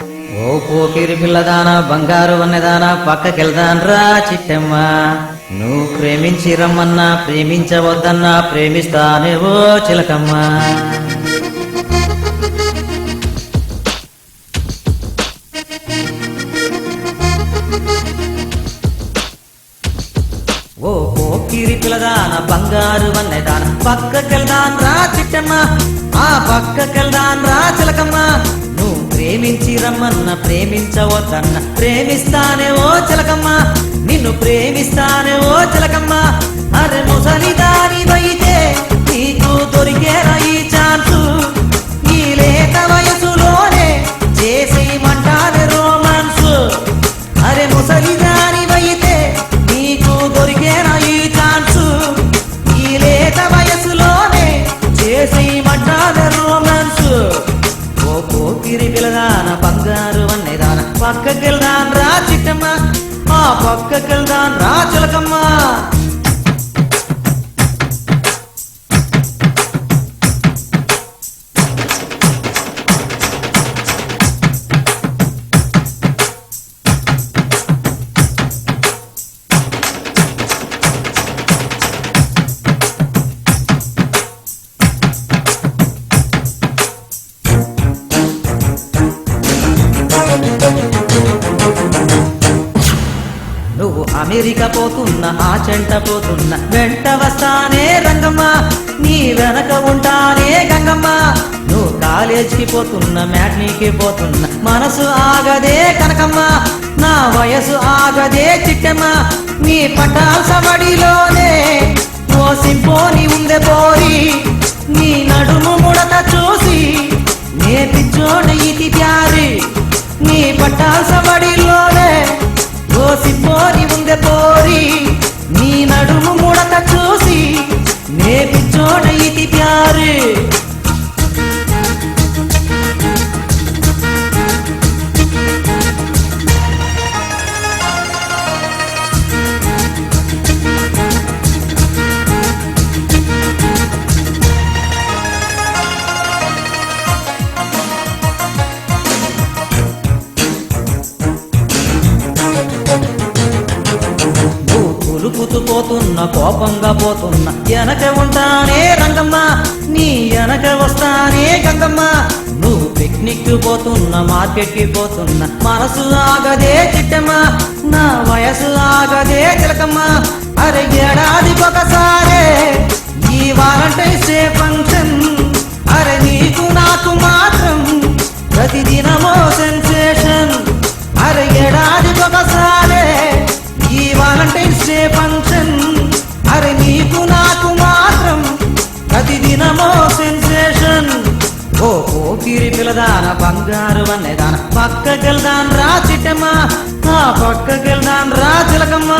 ఓ పోకిరి పిల్లదానా బంగారు వన్నెదానా పక్కకెళ్దాన్ రా చిట్టమ్మ. నువ్వు ప్రేమించి రమ్మన్నా ప్రేమించవద్దన్నా ప్రేమిస్తానేవో చిలకమ్మ. ఓ పోకిరి పిల్లదానా బంగారు వన్నెదానా పక్కకెళ్దాన్ రా చిట్టమ్మ. ఆ పక్కకెళ్దాన్ రా చిలకమ్మ. నువ్వు ప్రేమించి రమ్మన్న ప్రేమించవద్దన్న ప్రేమిస్తానే ఓ చిలకమ్మ. నిన్ను ప్రేమిస్తానే ఓ చిలకమ్మ. అరే ముసలి దానివైతే నీకు దొరికేరా ఈ ఛాన్సు. ఈ లేత వయసులోనే చేసేయమంటానే రోమాన్స్. అరే ముసలి దానివైతే నీకు దొరికేరా ఈ ఛాన్సు. ఈ లేత వయసులోనే చేసేయమంటానే రోమాన్స్. ఓ పోకిరి పిల్లదాన బంగారు వన్నెదాన పక్కకెళ్దాన్ రా చిట్టమ్మ. ఆ పక్కకెళ్దాన్ రా చిలకమ్మ. నువ్వు అమెరికా పోతున్నా ఆ చెంట పోతున్నా వెంట వస్తానే రంగమ్మ. నీ వెనక ఉంటానే గంగమ్మ. నువ్వు కాలేజీకి పోతున్నా మ్యాట్నీకి పోతున్నా మనసు ఆగదే కనకమ్మ. నా వయసు ఆగదే చిట్టమ్మ. నీ పటాల్ సబడిలోనే ఓ సింపోని ఉందే పోరి. నీ నడుము ముడత చూసి నే పిచ్చోడ ఇది ప్యారి. నీ పటాల్ సబడిలోనే ఓ సింపోని ఉందే పోరి. నీ నడుము ముడత చూసి నే పిచ్చోడ ఇది ప్యారి. ఉలుకుతూ పోతున్నా కోపంగా పోతున్నా వెనక ఉంటానే రంగమ్మ. నీ వెనక వస్తానే గంగమ్మ. నువ్వు పిక్నిక్ పోతున్నా మార్కెట్కి పోతున్నా మనసు ఆగదే చిట్టమ్మ. నా వయసు ఆగదే చిలకమ్మ. అరే ఏడాదికి ఒకసారే ఈ వాలంటైన్స్ డే ఫంక్షన్. అరే నీకు నాకు మాత్రం ప్రతిదినమో సెన్సేషన్. అరే ఏడాదికి ఒకసారే ఈ వాలంటైన్స్ డే ఫంక్షన్. అరే నీకు నాకు మాత్రం ప్రతిదినమో సెన్సేషన్. ఓ పోకిరి పిల్లదాన బంగారు వన్నెదాన పక్కకెళ్దాన్ రా చిట్టమ్మ. ఆ పక్కకెళ్దాన్ రా చిలకమ్మ.